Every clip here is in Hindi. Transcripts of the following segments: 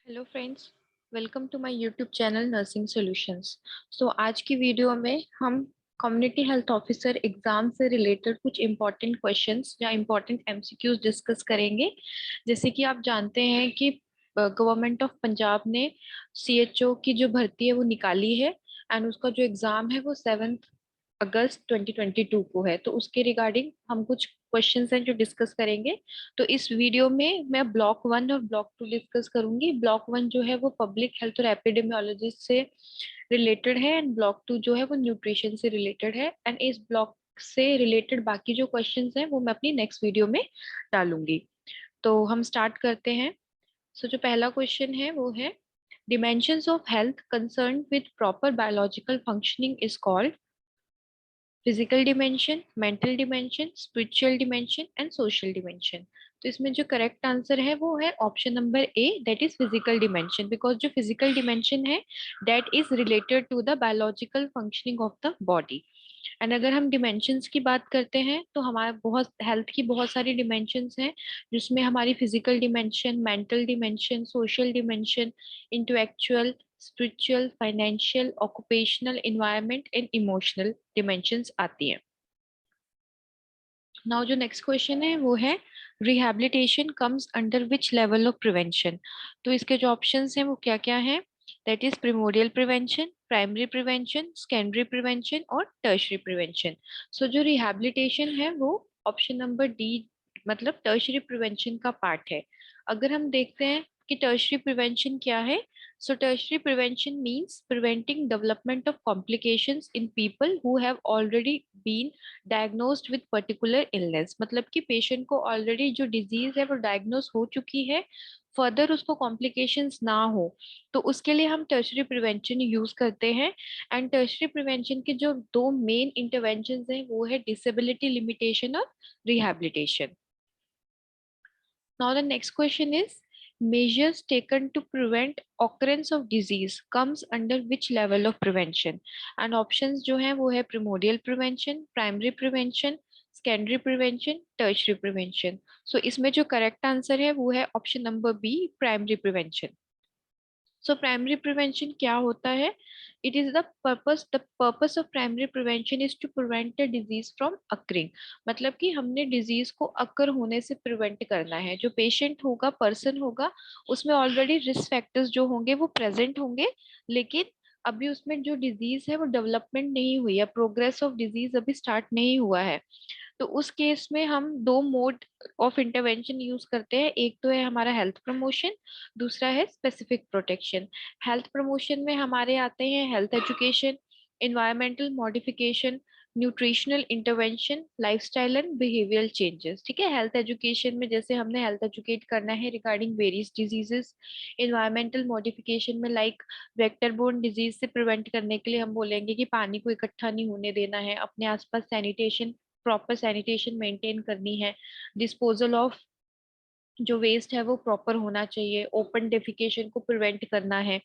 Hello friends, welcome to my YouTube channel nursing solutions. आज की वीडियो में हम कम्युनिटी हेल्थ ऑफिसर एग्जाम से रिलेटेड कुछ इम्पोर्टेंट क्वेश्चंस या इम्पोर्टेंट एमसीक्यूज डिस्कस करेंगे। जैसे कि आप जानते हैं कि गवर्नमेंट ऑफ पंजाब ने सीएचओ की जो भर्ती है वो निकाली है एंड उसका जो एग्जाम है वो 7 अगस्त 2022 को है। तो उसके रिगार्डिंग हम कुछ क्वेश्चंस हैं जो डिस्कस करेंगे। तो इस वीडियो में मैं ब्लॉक 1 और ब्लॉक 2 डिस्कस करूंगी। ब्लॉक 1 जो है वो पब्लिक हेल्थ और एपिडेमियोलॉजी से रिलेटेड है एंड ब्लॉक 2 जो है वो न्यूट्रिशन से रिलेटेड है। एंड इस ब्लॉक से रिलेटेड बाकी जो क्वेश्चंस हैं वो मैं अपनी नेक्स्ट वीडियो में डालूंगी। तो हम स्टार्ट करते हैं। जो पहला क्वेश्चन है वो है dimensions of health concerned with proper biological functioning is called physical dimension, mental dimension, spiritual dimension and social dimension. तो इसमें जो करेक्ट आंसर है वो है option number A, that is physical dimension. Because जो फिजिकल डिमेंशन है that is related to the biological functioning of the body. And अगर हम डिमेंशंस की बात करते हैं तो हमारे बहुत हेल्थ की बहुत सारी डिमेंशंस हैं, जिसमें हमारी physical dimension, mental dimension, social dimension, intellectual, spiritual, financial, occupational, environment and emotional dimensions आती हैं। नाउ जो नेक्स्ट क्वेश्चन है वो है rehabilitation comes under which level of prevention. तो इसके जो ऑप्शंस हैं वो क्या क्या हैं? That is primordial prevention, primary prevention, secondary prevention और टर्शरी प्रिवेंशन। जो रिहैबिलिटेशन है वो ऑप्शन नंबर डी मतलब टर्शरी प्रिवेंशन का पार्ट है। अगर हम देखते हैं कि टर्शरी प्रिवेंशन क्या है, so tertiary prevention means preventing development of complications in people who have already been diagnosed with particular illness. मतलब कि पेशेंट को ऑलरेडी जो डिजीज है वो डायग्नोस हो चुकी है, फर्दर उसको कॉम्प्लिकेशंस ना हो, तो उसके लिए हम टर्शरी प्रिवेंशन यूज करते हैं। एंड टर्शरी प्रिवेंशन के जो दो मेन इंटरवेंशन हैं वो है डिसेबिलिटी लिमिटेशन और rehabilitation. Now the next question is measures taken to prevent occurrence of disease comes under which level of prevention? and options जो है वो है primordial prevention, primary prevention, secondary prevention, tertiary prevention। इसमें जो correct answer है वो है option number B, primary prevention। Primary prevention क्या होता है? It is the purpose of primary prevention is to prevent the disease from occurring. मतलब कि हमने डिजीज को अकर होने से प्रिवेंट करना है। जो पेशेंट होगा, पर्सन होगा, उसमें ऑलरेडी रिस्क फैक्टर्स जो होंगे वो प्रेजेंट होंगे, लेकिन अभी उसमें जो डिजीज है वो डेवलपमेंट नहीं हुई है, प्रोग्रेस ऑफ डिजीज अभी स्टार्ट नहीं हुआ है। तो उस केस में हम दो मोड ऑफ इंटरवेंशन यूज करते हैं। एक तो है हमारा हेल्थ प्रमोशन, दूसरा है स्पेसिफिक प्रोटेक्शन। हेल्थ प्रमोशन में हमारे आते हैं health education, environmental modification, nutritional intervention, lifestyle and behavioural changes. ठीक है, हेल्थ एजुकेशन में जैसे हमने हेल्थ एजुकेट करना है regarding various diseases. Environmental modification में लाइक वेक्टर बोर्न डिजीज से प्रिवेंट करने के लिए हम बोलेंगे कि पानी को इकट्ठा नहीं होने देना है, अपने आसपास सैनिटेशन, प्रॉपर सैनिटेशन मेंटेन करनी है, डिस्पोजल ऑफ जो वेस्ट है वो प्रॉपर होना चाहिए, ओपन डेफिकेशन को प्रिवेंट करना है।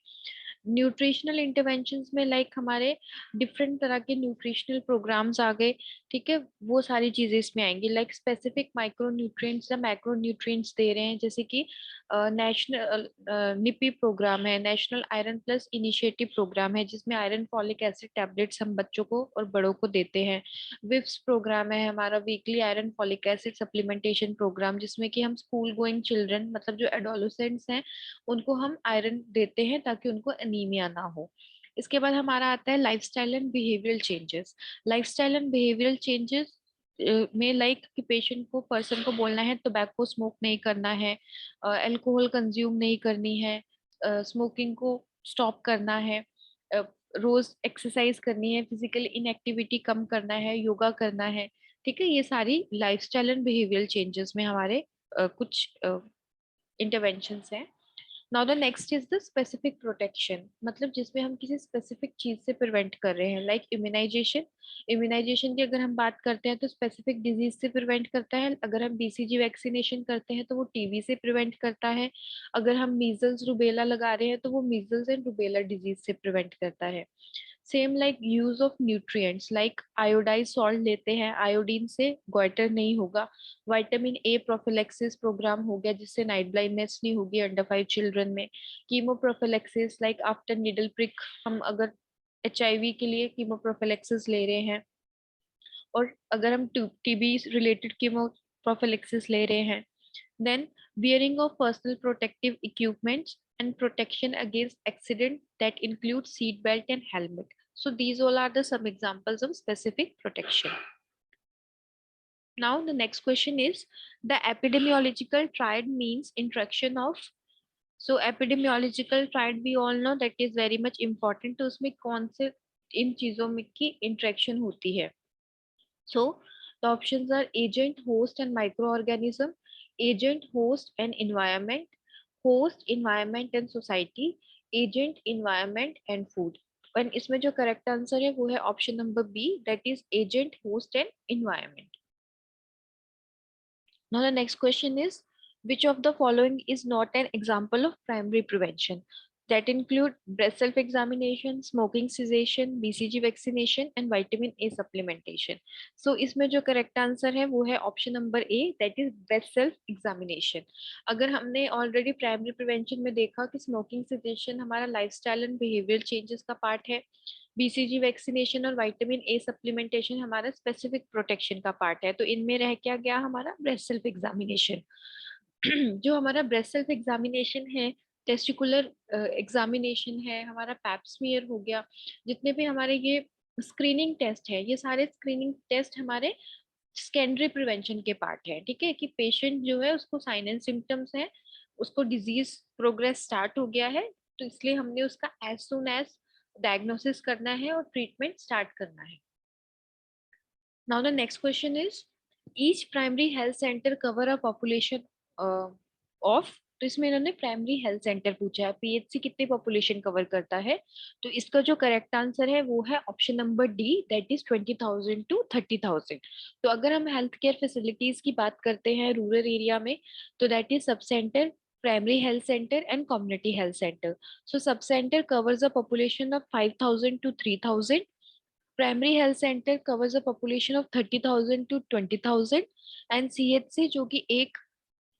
न्यूट्रिशनल इंटरवेंशंस में लाइक हमारे डिफरेंट तरह के न्यूट्रिशनल प्रोग्राम्स आ गए। ठीक है, वो सारी चीजें इसमें आएंगी। लाइक स्पेसिफिक माइक्रो न्यूट्रिएंट्स या मैक्रो न्यूट्रिएंट्स दे रहे हैं, जैसे कि नेशनल निपी प्रोग्राम है, national iron plus initiative programme है, जिसमें आयरन फॉलिक एसिड टैबलेट्स हम बच्चों को और बड़ों को देते हैं। विप्स प्रोग्राम है हमारा, weekly iron folic acid supplementation programme, जिसमें कि हम स्कूल गोइंग चिल्ड्रन मतलब जो एडोलसेंट्स हैं उनको हम आयरन देते हैं ताकि उनको एनीमिया ना हो। इसके बाद हमारा आता है lifestyle and behavioural changes. Lifestyle and behavioural changes में लाइक कि पेशेंट को, पर्सन को बोलना है टोबैको स्मोक नहीं करना है, अल्कोहल कंज्यूम नहीं करनी है, स्मोकिंग को स्टॉप करना है, रोज एक्सरसाइज करनी है, फिजिकल इनएक्टिविटी कम करना है, योगा करना है। ठीक है, ये सारी लाइफस्टाइल एंड बिहेवियरल चेंजेस में हमारे कुछ इंटरवेंशंस हैं। Now the next is the specific protection, मतलब जिसमें हम किसी स्पेसिफिक चीज से प्रिवेंट कर रहे हैं, लाइक इम्यूनाइजेशन। इम्यूनाइजेशन की अगर हम बात करते हैं तो स्पेसिफिक डिजीज से प्रिवेंट करता है। अगर हम बीसीजी वैक्सीनेशन करते हैं तो वो टीबी से प्रिवेंट करता है। अगर हम मीजल्स रूबेला लगा रहे हैं तो वो मीजल्स एंड रूबेला डिजीज से प्रिवेंट करता है। Same like use of nutrients, like iodise salt लेते हैं, आयोडीन से गोइटर नहीं होगा। विटामिन ए प्रोफिलेक्सिस प्रोग्राम हो गया जिससे नाइट ब्लाइंडनेस नहीं होगी अंडर 5 चिल्ड्रन में। Chemo prophylaxis like after needle prick, हम अगर HIV के लिए कीमो प्रोफिलेक्सिस ले रहे हैं, और अगर हम TB रिलेटेड कीमो प्रोफिलेक्सिस ले रहे हैं। Then wearing of personal protective equipment and protection against accident that include seat belt and helmet. So these all are the some examples of specific protection. Now the next question is the epidemiological triad means interaction of. So epidemiological triad we all know that is very much important. तो उसमें कौन से इन चीजों में की interaction होती है? So the options are agent, host and microorganism, agent, host and environment, host, environment and society, agent, environment and food. And इसमें जो correct answer है वो है option number B, that is agent, host and environment. Now the next question is, which of the following is not an example of primary prevention? That include breast self-examination, smoking cessation, BCG vaccination and vitamin A supplementation. So इसमें जो correct answer है वो है option number A, that is breast self-examination. अगर हमने already primary prevention में देखा कि smoking cessation हमारा lifestyle and behavioral changes का part है, BCG वैक्सीनेशन और विटामिन ए सप्लीमेंटेशन हमारा स्पेसिफिक प्रोटेक्शन का पार्ट है, तो इनमें रह क्या गया हमारा ब्रेस्ट सेल्फ एग्जामिनेशन। जो हमारा ब्रेस्ट सेल्फ एग्जामिनेशन है, टेस्टिकुलर एग्जामिनेशन है, हमारा पैप्समियर हो गया, जितने भी हमारे ये स्क्रीनिंग टेस्ट है, ये सारे स्क्रीनिंग टेस्ट हमारे सेकेंडरी प्रिवेंशन के पार्ट है। ठीक है, कि पेशेंट जो है उसको साइन एंड सिम्टम्स है, उसको डिजीज प्रोग्रेस स्टार्ट हो गया है, तो इसलिए हमने उसका एज सुन एज डायग्नोसिस करना है और ट्रीटमेंट स्टार्ट करना है। Now the next question is, each primary health centre cover a population of. तो इसमें इन्होंने प्राइमरी हेल्थ सेंटर पूछा है, PHC कितनी पॉपुलेशन कवर करता है, तो इसका जो करेक्ट आंसर है वो है option number D, that is 20,000 to 30,000। तो अगर हम हेल्थ केयर फैसिलिटीज की बात करते हैं रूरल एरिया में, तो that is sub centre, primary health center and community health center. So sub center covers a population of 5,000 to 3,000. Primary health center covers a population of 30,000 to 20,000 and CHC जो कि एक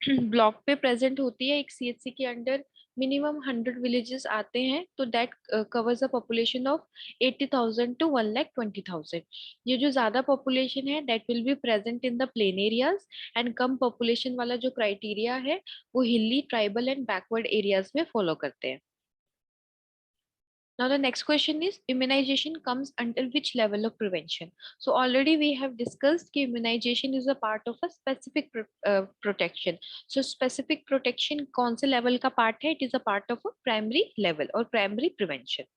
ब्लॉक पे प्रेजेंट होती है, एक CHC के अंडर मिनिमम 100 विलेजेस आते हैं, तो that covers a population of 80,000 to 1,20,000। ये जो ज्यादा पॉपुलेशन है that will be present in the plain areas, and come population वाला जो क्राइटेरिया है वो हिली, ट्राइबल एंड बैकवर्ड एरियाज में फॉलो करते हैं। Now the next question is, immunization comes under which level of prevention? So already we have discussed that immunization is a part of a specific protection. So specific protection कौन से level का part है? It is a part of a primary level or primary prevention.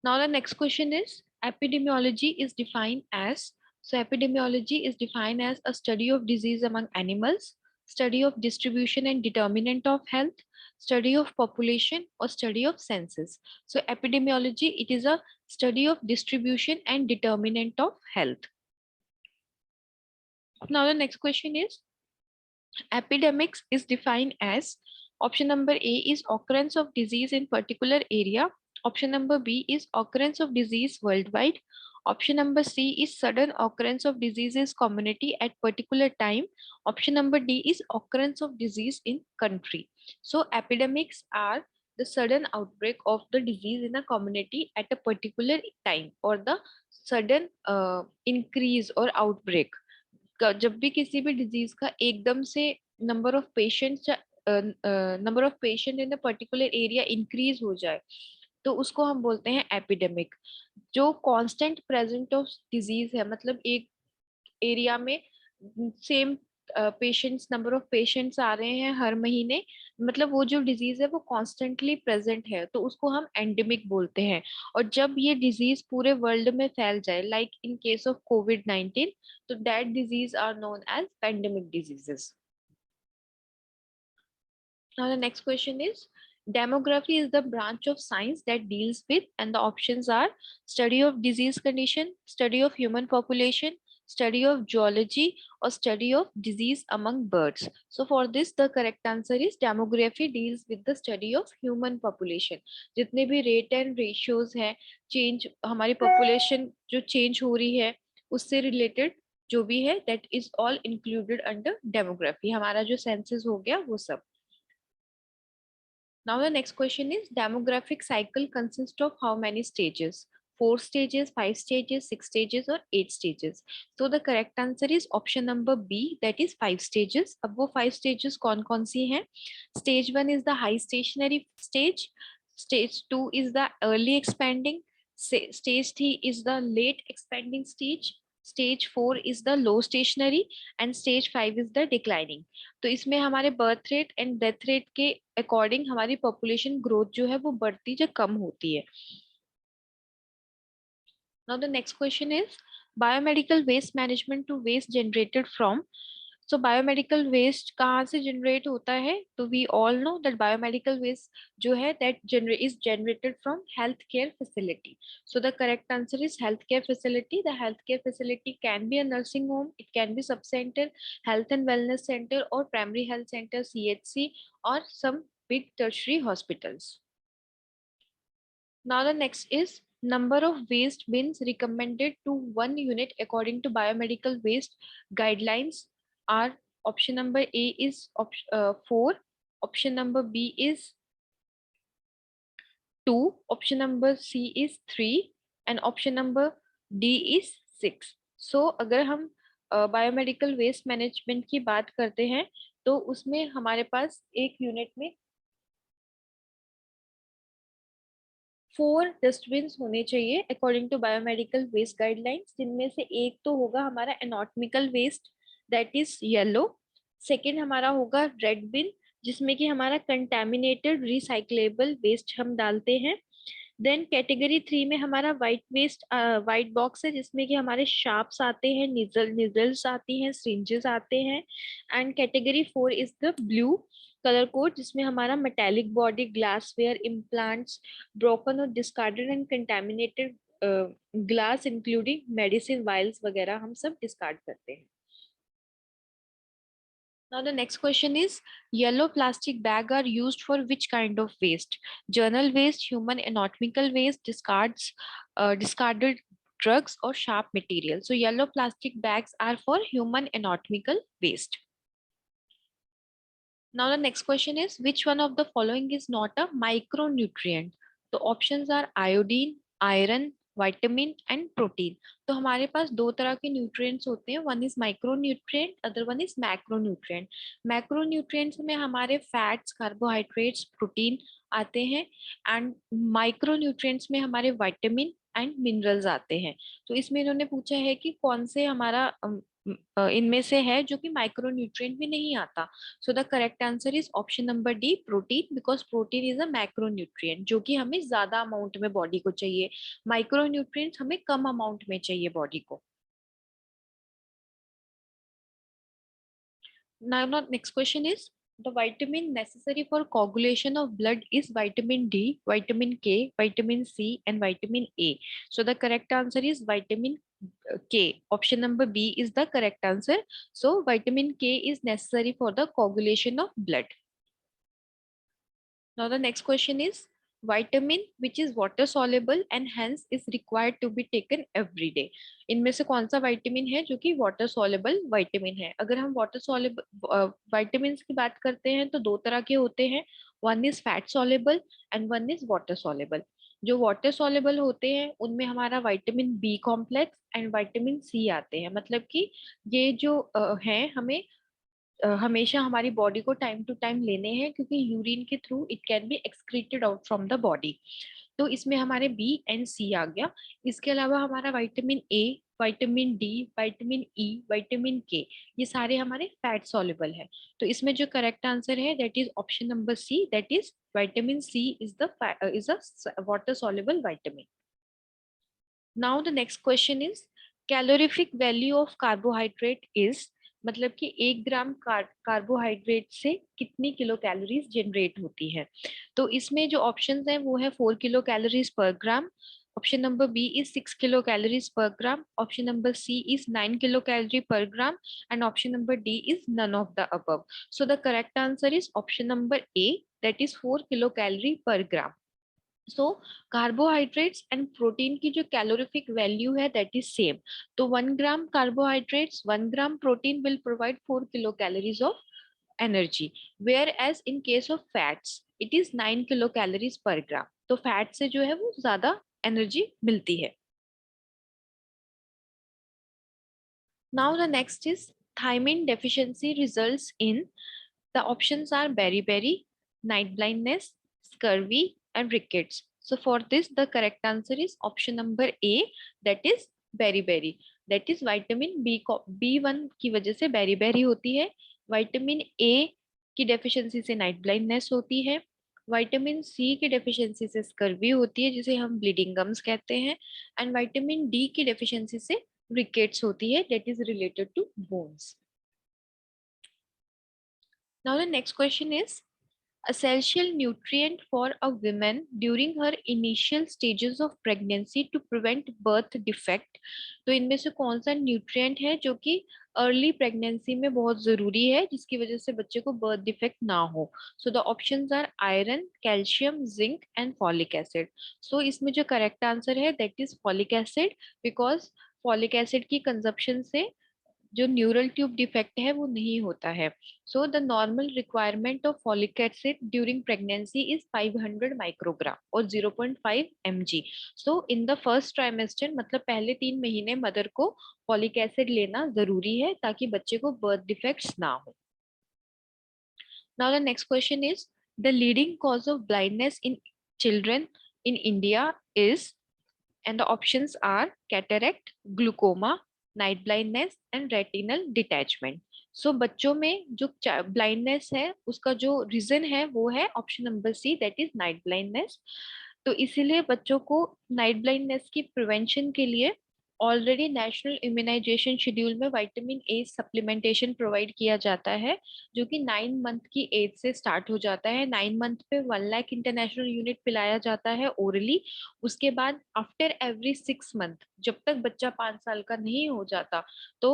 Now the next question is, epidemiology is defined as, so epidemiology is defined as a study of disease among animals, study of distribution and determinant of health, study of population or study of census. So epidemiology, it is a study of distribution and determinant of health. Now the next question is, epidemics is defined as, option number A is occurrence of disease in particular area, option number B is occurrence of disease worldwide, option number C is sudden occurrence of diseases community at particular time, option number D is occurrence of disease in country. So epidemics are the sudden outbreak of the disease in a community at a particular time, or the sudden increase or outbreak। जब भी किसी भी डिजीज का एकदम से number of patients in a particular area increase हो जाए, तो उसको हम बोलते हैं एपिडेमिक। जो कांस्टेंट प्रेजेंट ऑफ डिजीज है, मतलब एक एरिया में same patients, number of patients आ रहे हैं हर महीने, मतलब वो जो डिजीज है वो कॉन्स्टेंटली प्रेजेंट है, तो उसको हम एंडेमिक बोलते हैं। और जब ये डिजीज पूरे वर्ल्ड में फैल जाए, like in case of COVID-19, तो that disease are known as pandemic diseases. Now the next question is, demography is the branch of science that deals with, and the options are study of disease condition, study of human population, study of zoology, or study of disease among birds? So for this the correct answer is demography deals with the study of human population. जितने भी rate and ratios है, change हमारी population जो change हो रही है उससे related जो भी है, that is all included under demography. हमारा जो census हो गया वो सब. Now the next question is demographic cycle consists of how many stages? 4 stages, 5 stages, 6 stages or 8 stages. So the correct answer is option number B, that is 5 stages. अब वो 5 stages कौन सी हैं? Stage 1 is the high stationary stage. Stage 2 is the early expanding. Stage 3 is the late expanding stage. Stage 4 is the low stationary and stage 5 is the declining. तो इसमें हमारे birth rate and death rate के अकॉर्डिंग हमारी पॉपुलेशन ग्रोथ जो है वो बढ़ती या कम होती है. Now the next question is biomedical waste management to waste generated from. So biomedical waste कहाँ से जनरेट होता है? तो we all know that biomedical waste जो है that is generated from health care facility. So the correct answer is health care facility. The health care facility can be a nursing home, it can be sub centre, health and wellness centre और primary health centre CHC or some big tertiary hospitals. Now the next is number of waste bins recommended to one unit according to biomedical waste guidelines are option number A is 4, option number B is 2, option number C is 3 and option number D is 6. So अगर हम बायोमेडिकल वेस्ट मैनेजमेंट की बात करते हैं तो उसमें हमारे पास एक यूनिट में 4 डस्टबिन होने चाहिए according to biomedical waste guidelines, जिनमें से एक तो होगा हमारा anatomical waste that is yellow. Second हमारा होगा रेड बिन जिसमें कि हमारा कंटेमिनेटेड रिसाइक्लेबल वेस्ट हम डालते हैं. देन कैटेगरी 3 में हमारा वाइट वेस्ट वाइट बॉक्स है जिसमें कि हमारे शार्प्स आते हैं, निजल्स आती हैं, सिरिंजेस आते हैं. And category 4 is the blue colour code जिसमें हमारा metallic body, glassware, implants, broken और discarded and contaminated glass including medicine vials वगैरह हम सब डिस्कार्ड करते हैं. Now the next question is yellow plastic bag are used for which kind of waste? Journal waste, human anatomical waste, discarded drugs or sharp material. So yellow plastic bags are for human anatomical waste. Now the next question is which one of the following is not a micronutrient? The options are iodine, iron, vitamin and protein. तो हमारे पास दो तरह के न्यूट्रिएंट्स होते हैं, one is micronutrient, other one is macronutrient. Macronutrients में हमारे फैट्स, कार्बोहाइड्रेट्स, प्रोटीन आते हैं एंड माइक्रोन्यूट्रिएंट्स में हमारे विटामिन एंड मिनरल्स आते हैं. तो इसमें इन्होंने पूछा है कि कौन से हमारा इनमें से है जो कि माइक्रोन्यूट्रिएंट में नहीं आता. सो the correct answer is option number D, protein, because protein is a macronutrient जो कि हमें ज्यादा अमाउंट में बॉडी को चाहिए, माइक्रोन्यूट्रिएंट्स हमें कम अमाउंट में चाहिए बॉडी को. Now next question is the vitamin necessary for coagulation of blood is vitamin D, vitamin K, vitamin C and vitamin A. So the correct answer is vitamin K. Option number B is the correct answer. So vitamin K is necessary for the coagulation of blood. Now the next question is vitamin which is water soluble and hence is required to be taken every day. इनमें से कौन सा विटामिन है जो कि वाटर सॉल्युबल विटामिन है? अगर हम वाटर सॉल्युबल विटामिन की बात करते हैं तो दो तरह के होते हैं, one is fat soluble and one is water soluble. जो वाटर सॉल्युबल होते हैं उनमें हमारा vitamin B complex and vitamin C आते हैं. मतलब कि ये जो है हमें हमेशा हमारी बॉडी को टाइम टू टाइम लेने हैं क्योंकि यूरिन के through it can be excreted out from the body. तो इसमें हमारे बी एंड सी आ गया. इसके अलावा हमारा vitamin A, vitamin D, vitamin E, vitamin के, ये सारे हमारे फैट सॉल्युबल है. तो इसमें जो करेक्ट आंसर है that is option number C, that is vitamin C is a water soluble vitamin. Now the next question is calorific value of carbohydrate is, मतलब कि 1 ग्राम कार्बोहाइड्रेट से कितनी किलो कैलोरीज जनरेट होती है. तो इसमें जो ऑप्शंस हैं वो है 4 kilo calories per gram, Option number B is 6 kilocalories per gram. Option number C is 9 kilocalorie per gram. And option number D is none of the above. So the correct answer is option number A, that is 4 kilocalorie per gram. So carbohydrates and protein की जो कैलोरीफिक वैल्यू है दैट इज सेम. तो 1 gram carbohydrates 1 gram protein will provide 4 kilo calories of energy, whereas in case of fats it is 9 kilo calories per gram. तो फैट से जो है वो ज्यादा एनर्जी मिलती है. Now the next is thiamine deficiency results in. The options are beriberi, night blindness, scurvy, and rickets. So for this, the correct answer is option number A, that is beriberi. That is vitamin B1 की वजह से beriberi होती है. Vitamin A की deficiency से night blindness होती है. Vitamin C की deficiency से scurvy होती है जिसे हम bleeding gums कहते हैं. And vitamin D की deficiency से rickets होती है, that is related to bones. Now the next question is essential nutrient for a woman during her initial stages of pregnancy to prevent birth defect. तो इनमें से कौन सा न्यूट्रिएंट है जो कि अर्ली प्रेगनेंसी में बहुत जरूरी है जिसकी वजह से बच्चे को बर्थ डिफेक्ट ना हो. So the options are iron, calcium, zinc and folic acid. So इसमें जो करेक्ट आंसर है that is folic acid, because folic acid की कंजप्शन से जो न्यूरल ट्यूब डिफेक्ट है वो नहीं होता है. So the normal requirement of folic acid during pregnancy is 500 microgram और 0.5 mg. So in the first trimester मतलब पहले 3 महीने मदर को फॉलिक एसिड लेना जरूरी है ताकि बच्चे को बर्थ डिफेक्ट्स ना हो. Now the next question is the leading cause of blindness in children in India is. and the options are cataract, glaucoma, night blindness and retinal detachment. So बच्चों में जो ब्लाइंडनेस है उसका जो रीजन है वो है option number C, that is night blindness. तो इसीलिए बच्चों को नाइट ब्लाइंडनेस की प्रिवेंशन के लिए ऑलरेडी नेशनल इम्यूनाइजेशन शेड्यूल में विटामिन ए सप्लीमेंटेशन प्रोवाइड किया जाता है जो कि 9 मंथ की एज से स्टार्ट हो जाता है. 9 मंथ पे 1 लाख इंटरनेशनल यूनिट पिलाया जाता है ओरली. उसके बाद आफ्टर एवरी 6 मंथ जब तक बच्चा 5 साल का नहीं हो जाता तो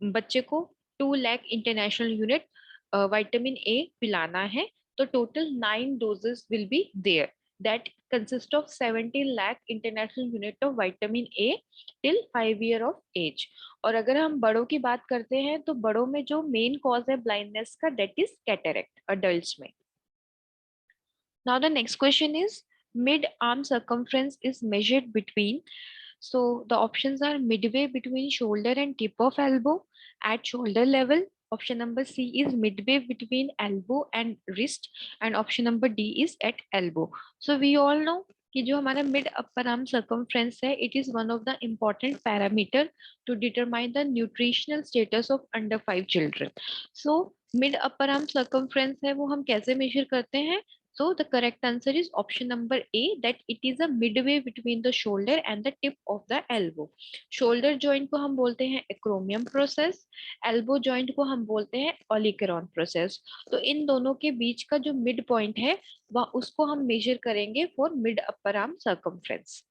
बच्चे को 2 lakh international unit vitamin A पिलाना है. तो total 9 doses will be there that consist of 70 lakh international unit of vitamin A till 5 year of age. और अगर हम बड़ों की बात करते हैं तो बड़ों में जो मेन कॉज है ब्लाइंडनेस का दैट इज कैटरेक्ट अडल्ट्स में. Now the next question is mid arm circumference is measured between. So the options are midway between shoulder and tip of elbow, at shoulder level. Option number C is midway between elbow and wrist, and option number D is at elbow. So we all know कि जो हमारा मिड अपर आर्म सर्कमफ्रेंस है it is one of the important parameter to determine the nutritional status of under 5 children. So mid upper arm circumference है वो हम कैसे मेजर करते हैं. So the correct answer is option number A, that it is a midway between the shoulder and the tip of the elbow. Shoulder joint को हम बोलते हैं acromion process, elbow joint को हम बोलते हैं olecranon process. तो इन दोनों के बीच का जो mid point है वह उसको हम measure करेंगे for mid upper arm circumference.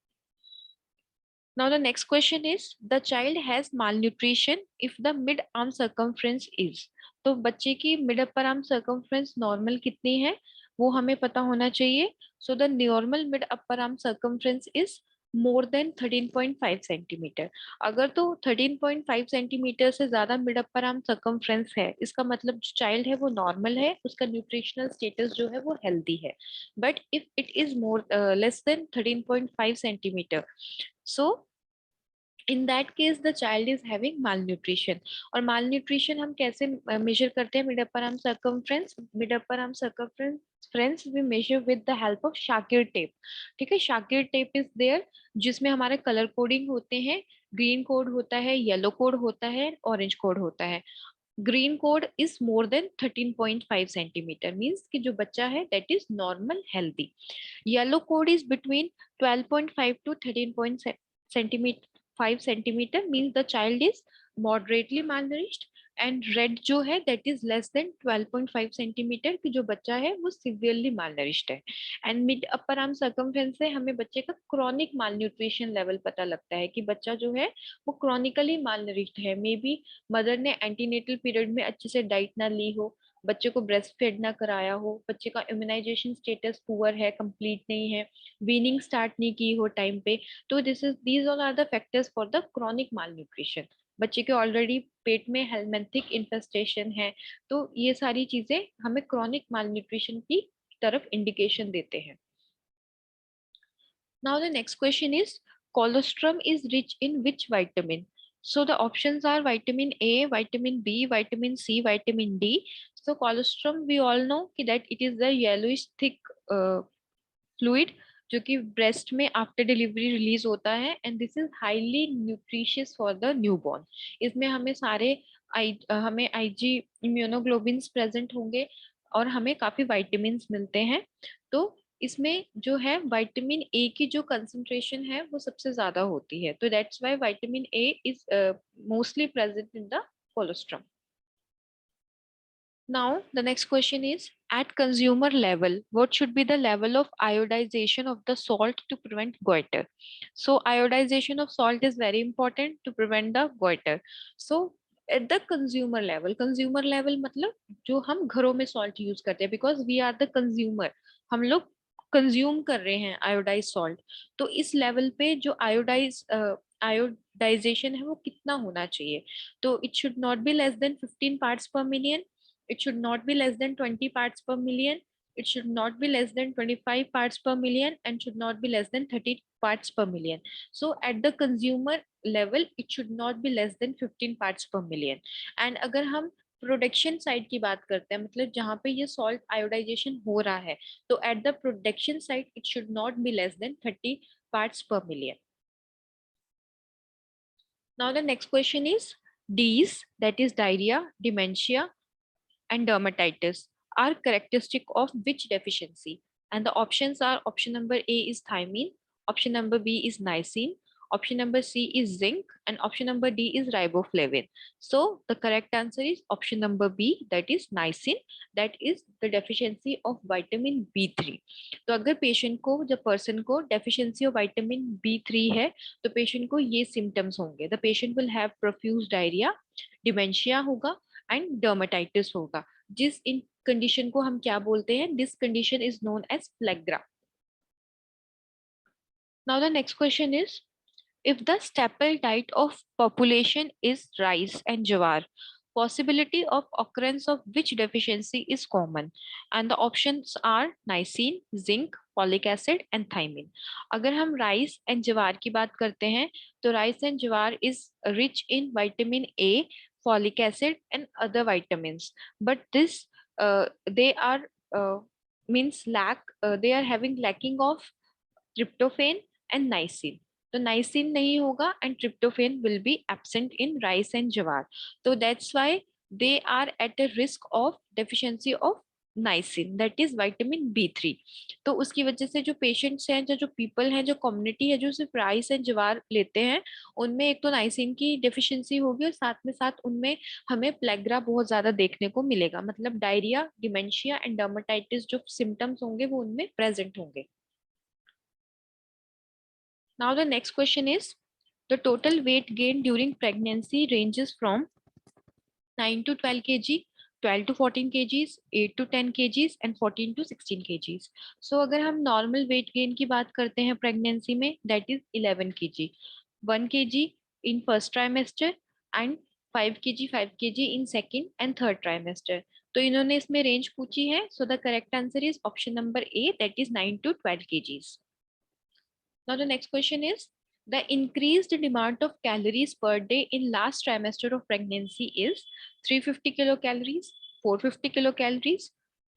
Now the next question is the child has malnutrition if the mid arm circumference is. तो बच्चे की mid upper arm circumference normal कितनी है वो हमें पता होना चाहिए. So the normal mid upper arm circumference is more than 13.5 centimetre. अगर तो 13.5 सेंटीमीटर से ज्यादा मिड अपर आर्म सर्कमफ्रेंस है इसका मतलब जो चाइल्ड है वो नॉर्मल है, उसका न्यूट्रिशनल स्टेटस जो है वो हेल्दी है. But if it is more less than 13.5 centimetre, so in that case the child is having malnutrition. और malnutrition हम कैसे measure करते हैं mid upper arm circumference. mid upper arm circumference we measure with the help of Shakir tape. ठीक है, Shakir tape is there जिसमें हमारे color coding होते हैं. green code होता है, yellow code होता है, orange code होता है. Green code is more than 13.5 centimetre means कि जो बच्चा है that is normal healthy. Yellow code is between 12.5 to 13.5 centimeter means the child is moderately malnourished. And red जो है that is less then 12.5 centimetre कि जो बच्चा है वो सिवियरली मालनरिश्ड है। And mid upper arm circumference से हमें बच्चे का क्रॉनिक मालन्यूट्रिशन लेवल पता लगता है कि बच्चा जो है वो क्रॉनिकली मालनरिश्ड है। मे बी मदर ने एंटीनेटल पीरियड में अच्छे से डाइट ना ली हो, बच्चे को ब्रेस्ट फीड ना कराया हो, बच्चे का इम्यूनाइजेशन स्टेटस पुअर है, कंप्लीट नहीं है, वीनिंग स्टार्ट नहीं की हो टाइम पे। तो these all are the factors for the chronic malnutrition. बच्चे के ऑलरेडी पेट में हेलमेंथिक इन्फेस्टेशन है, तो ये सारी चीजें हमें क्रॉनिक मालन्यूट्रिशन की तरफ इंडिकेशन देते हैं। Now the next question is colostrum is rich in which vitamin? So the options are vitamin A, vitamin B, vitamin C, vitamin D. So colostrum we all know that it is the yellowish thick fluid जो कि ब्रेस्ट में आफ्टर डिलीवरी रिलीज होता है and this is highly nutritious for the newborn. इसमें हमें हमें आईजी इम्यूनोग्लोबिन्स प्रेजेंट होंगे और हमें काफी वाइटामिन मिलते हैं। तो इसमें जो है विटामिन ए की जो कंसंट्रेशन है वो सबसे ज्यादा होती है, तो that's why vitamin A is mostly present in the cholesterol. Now, the next question is, at consumer level, what should be the level of iodization of the salt to prevent goiter? So, iodization of salt is very important to prevent the goiter. So, at the consumer level मतलब जो हम घरों में salt use करते हैं, because we are the consumer, हम लोग कंज्यूम कर रहे हैं आयोडाइज सॉल्ट। तो इस लेवल पे जो आयोडाइजेशन है वो कितना होना चाहिए? तो it should not be less than 15 parts पर million, it should not be less than 20 parts per million, it should not be less than 25 parts per million, and should not be less than 30 parts per million. So at the consumer level it should not be less than 15 parts per million. And अगर हम प्रोडक्शन साइड की बात करते हैं, मतलब जहाँ पे ये सॉल्ट आयोडाइजेशन हो रहा है, तो at the production side it should not be less than 30 parts per million. Now the next question is, D's, that is diarrhea, dementia and dermatitis, are characteristic of which deficiency? And the options are, option number A is thiamine, option number B is niacin, option number C is zinc, and option number D is riboflavin. So the correct answer is option number B, that is niacin, that is the deficiency of vitamin B3. तो अगर पेशेंट को, जब पर्सन को डेफिशिएंसी ऑफ विटामिन B3 है, तो पेशेंट को ये सिम्टम्स होंगे। The patient will have profuse diarrhoea, dementia होगा एंड डर्मेटाइटिस होगा, जिस इन कंडीशन को हम क्या बोलते हैं? This condition is known as pellagra. Now the next question is, if the staple diet of population is rice and jawar, possibility of occurrence of which deficiency is common? And the options are niacin, zinc, folic acid and thiamine. अगर हम राइस एंड जवार की बात करते हैं, तो राइस एंड जवार is rich in vitamin A, folic acid and other vitamins, but this they are means they are having lacking of tryptophan and niacin. तो नाइसिन नहीं होगा and tryptophan will be absent in rice and jowar, तो that's why they are at a risk of deficiency of niacin, that is vitamin B3। तो उसकी वजह से जो पेशेंट्स हैं, जो पीपल हैं, जो कम्युनिटी है जो सिर्फ राइस एंड जवार लेते हैं, उनमें एक तो नाइसिन की डेफिशिएंसी होगी और साथ में साथ उनमें हमें प्लेग्रा बहुत ज्यादा देखने को मिलेगा, मतलब डायरिया, डिमेंशिया एंड डर्मेटाइटिस जो सिम्टम्स होंगे वो उनमें प्रेजेंट होंगे। Now the next question is, the total weight gain during pregnancy ranges from 9 to 12 kg, 12 to 14 kgs, 8 to 10 kgs and 14 to 16 kgs. So अगर हम normal weight gain की बात करते हैं pregnancy में, that is 11 kg, 1 kg in first trimester and 5 kg 5 kg in second and third trimester. तो इन्होंने इसमें range पूछी है, so the correct answer is option number A, that is 9 to 12 kgs. Now the next question is, the increased demand of calories per day in last trimester of pregnancy is 350 kilocalories, 450 kilocalories,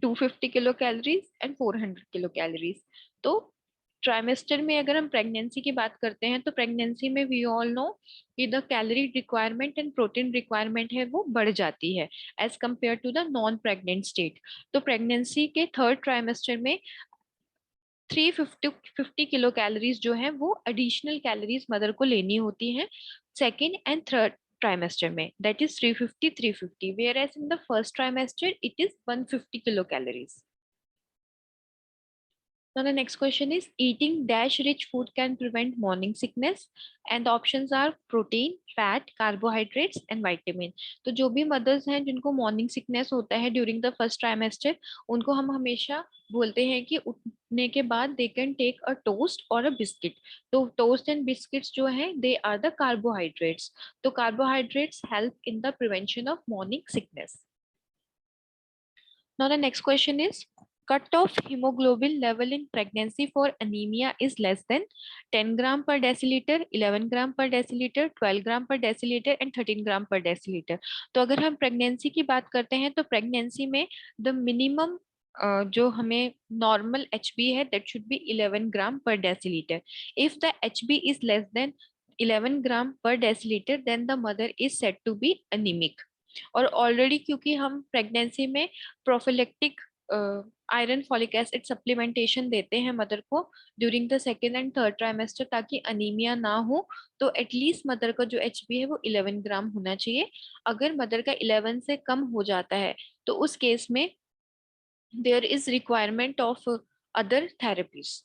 250 kilocalories and 400 kilocalories. तो ट्राइमेस्टर में अगर हम प्रेगनेंसी की बात करते हैं, तो प्रेगनेंसी में वी ऑल नो कि the calorie requirement and protein requirement है वो बढ़ जाती है as compared to the non pregnant state. तो प्रेगनेंसी के थर्ड ट्राइमेस्टर में 350 किलो कैलोरीज जो है वो एडिशनल कैलोरीज मदर को लेनी होती हैं सेकेंड एंड थर्ड ट्राइमेस्टर में, that is 350 whereas in the first trimester it is 150 kilo calories. Now the next question is eating dash rich food can prevent morning sickness and the options are protein, fat, carbohydrates and vitamin. तो जो भी मदर्स हैं जिनको मॉर्निंग सिकनेस होता है ड्यूरिंग द फर्स्ट ट्राइमेस्टर, उनको हम हमेशा बोलते हैं कि उठने के बाद they can take a toast और अ बिस्किट. तो टोस्ट एंड बिस्किट्स जो हैं दे आर द कार्बोहाइड्रेट्स. तो carbohydrates help in the prevention of morning sickness. Now the next question is cutoff hemoglobin level in pregnancy for anemia is less than 10 gram per deciliter, 11 gram per deciliter, 12 gram per deciliter and 13 gram per deciliter. तो अगर हम प्रेगनेंसी की बात करते हैं तो प्रेगनेंसी में द मिनिमम जो हमें नॉर्मल HB है that should be 11 gram per decilitre. If the HB is less than 11 gram per decilitre then the mother is said to be anaemic. और ऑलरेडी क्योंकि हम प्रेगनेंसी में prophylactic iron folic acid supplementation देते हैं मदर को during the second and third trimester ताकि अनीमिया ना हो, तो एटलीस्ट मदर का जो HB है वो 11 ग्राम होना चाहिए. अगर मदर का 11 से कम हो जाता है तो उस केस में there is requirement of other therapies.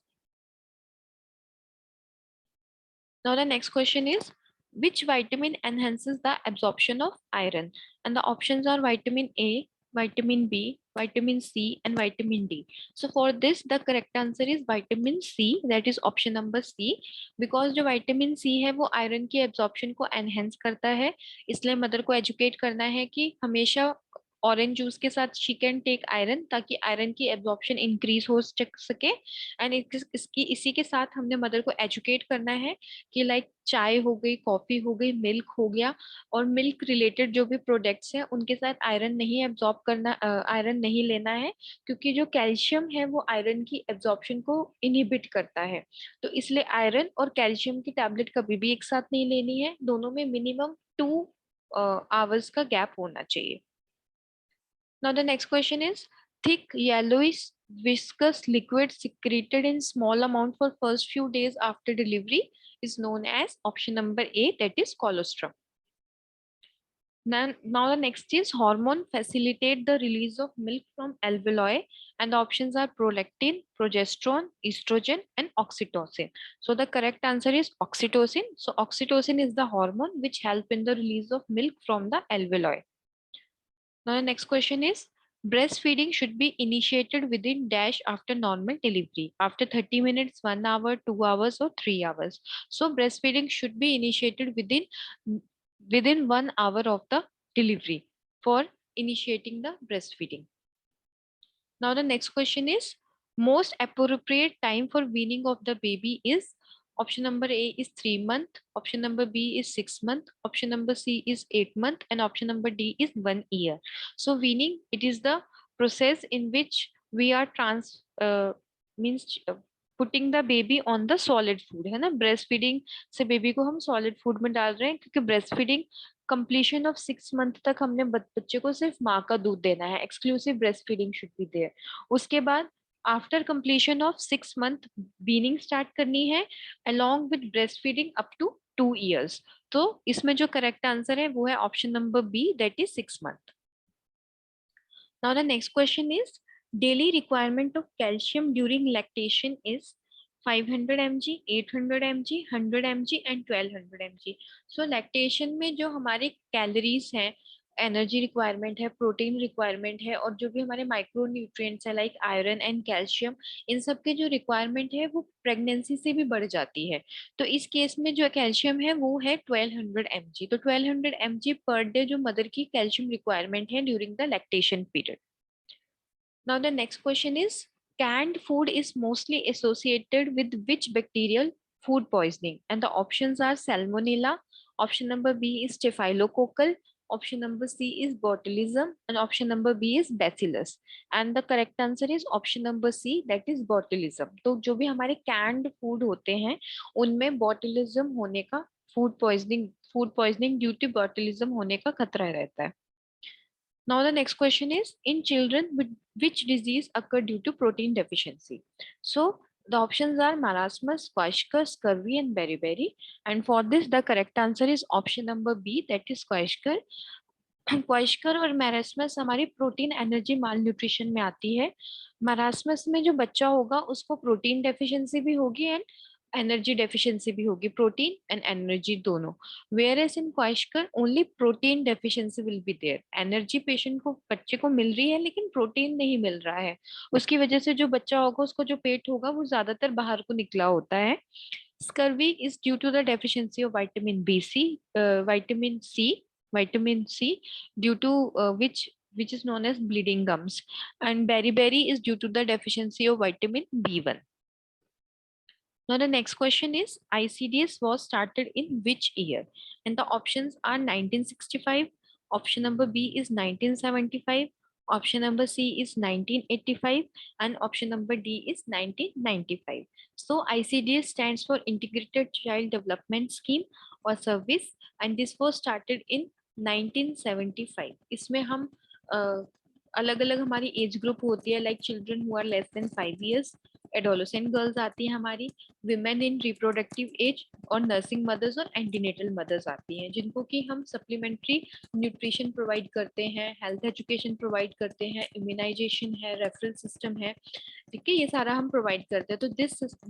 Now the next question is which vitamin enhances the absorption of iron? And the options are vitamin A, vitamin B, vitamin C and vitamin D. So for this the correct answer is vitamin C, that is option number C, because जो vitamin C है वो iron की absorption को enhance करता है. इसलिए मदर को educate करना है कि हमेशा ऑरेंज जूस के साथ शी कैन टेक आयरन ताकि आयरन की एब्जॉर्प्शन इंक्रीज हो सके. एंड इसकी इसी के साथ हमने मदर को एजुकेट करना है कि लाइक चाय हो गई, कॉफी हो गई, मिल्क हो गया और मिल्क रिलेटेड जो भी प्रोडक्ट्स हैं उनके साथ आयरन नहीं एब्जॉर्ब करना, आयरन नहीं लेना है क्योंकि जो कैल्शियम है वो आयरन की एब्जॉर्प्शन को इनहिबिट करता है. तो इसलिए आयरन और कैल्शियम की टैबलेट कभी भी एक साथ नहीं लेनी है, दोनों में मिनिमम 2 आवर्स का गैप होना चाहिए. Now the next question is thick yellowish viscous liquid secreted in small amount for first few days after delivery is known as option number A, that is colostrum. Now the next is hormone facilitate the release of milk from alveoli and the options are prolactin, progesterone, estrogen and oxytocin. So the correct answer is oxytocin. So oxytocin is the hormone which help in the release of milk from the alveoli. Now the next question is breastfeeding should be initiated within dash after normal delivery, after 30 minutes, 1 hour, 2 hours or 3 hours. So breastfeeding should be initiated within 1 hour of the delivery for initiating the breastfeeding. Now the next question is most appropriate time for weaning of the baby is option number A is 3 months, option number B is 6 months, option number C is 8 months, and option number D is 1 year. So weaning, it is the process in which we are putting the baby on the solid food, है ना. ब्रेस्ट फीडिंग से बेबी को हम सॉलिड फूड में डाल रहे हैं क्योंकि breast feeding completion of 6 month तक हमने बच्चे को सिर्फ माँ का दूध देना है, exclusive breast feeding should be there. उसके बाद after completion of 6 month weaning start करनी है along with breastfeeding up to 2 years. तो इसमें जो करेक्ट आंसर है वो है option number B, that is 6 month. Now the next question is daily requirement of calcium during lactation is 500 mg, 800 mg, 100 mg and 1200 mg. So lactation में जो हमारे कैलोरीज हैं, एनर्जी रिक्वायरमेंट है, प्रोटीन रिक्वायरमेंट है और जो भी हमारे माइक्रो न्यूट्रिएंट्स है लाइक आयरन एंड कैल्शियम, इन सब के जो रिक्वायरमेंट है वो प्रेगनेंसी से भी बढ़ जाती है. तो इस केस में जो कैल्शियम है वो है 1200 mg. तो 1200 mg पर डे जो मदर की कैल्शियम रिक्वायरमेंट है during the lactation period. Now the next question is canned food is mostly associated with which bacterial food poisoning? And the options are salmonella, option number B is staphylococcal, option number C is botulism and option number B is bacillus. And the correct answer is option number C, that is botulism. तो जो भी हमारे canned food होते हैं उनमें botulism होने का food poisoning due to botulism होने का खतरा रहता है. Now the next question is in children with which disease occur due to protein deficiency? So The options are marasmus, kwashiorkor, scurvy, and beriberi. And for this, the correct answer is option number B, that is kwashiorkor. क्वाइशकर और मैरास्मस हमारी प्रोटीन एनर्जी माल न्यूट्रिशन में आती है। मैरास्मस में जो बच्चा होगा उसको प्रोटीन डेफिशिएंसी भी होगी एंड एनर्जी डेफिशिएंसी भी होगी, प्रोटीन एंड एनर्जी दोनों। Whereas in kwashiorkor only protein deficiency will be there, energy patient को, बच्चे को मिल रही है लेकिन प्रोटीन नहीं मिल रहा है। उसकी वजह से जो बच्चा होगा उसको जो पेट होगा वो ज्यादातर बाहर को निकला होता है। Scurvy is due to the deficiency of vitamin B, vitamin C, due to which is known as bleeding gums, and beriberi is due to the deficiency of vitamin B1. Now the next question is ICDS was started in which year? And the options are 1965, option number B is 1975, option number C is 1985, and option number D is 1995. So ICDS stands for Integrated Child Development Scheme or Service, and this was started in 1975. इसमें हम अलग अलग हमारी एज ग्रुप होती है, like children who are less than 5 years, adolescent girls आती हैं हमारी, विमेन इन रिप्रोडक्टिव एज, और नर्सिंग मदर्स और एंटीनेटल मदर्स आती हैं, जिनको कि हम सप्लीमेंट्री न्यूट्रिशन प्रोवाइड करते हैं, हेल्थ एजुकेशन प्रोवाइड करते हैं, इम्यूनाइजेशन है, रेफरल सिस्टम है, ठीक है, ये सारा हम प्रोवाइड करते हैं। तो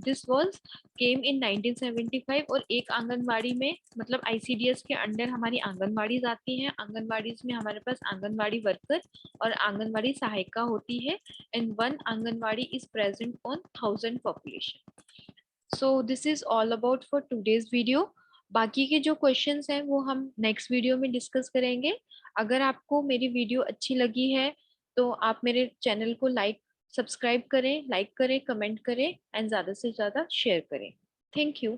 दिस वाज केम इन 1975। और एक आंगनवाड़ी में, मतलब आईसीडीएस के अंडर हमारी आंगनवाड़ी आती हैं, आंगनवाड़ी में हमारे पास आंगनवाड़ी वर्कर और आंगनवाड़ी सहायिका होती है, and one anganwadi is present on 1000 population. So this is all about for today's video. बाकी के जो क्वेश्चंस हैं वो हम नेक्स्ट वीडियो में डिस्कस करेंगे। अगर आपको मेरी वीडियो अच्छी लगी है तो आप मेरे चैनल को सब्सक्राइब करें, लाइक करें, कमेंट करें एंड ज़्यादा से ज़्यादा शेयर करें। Thank you.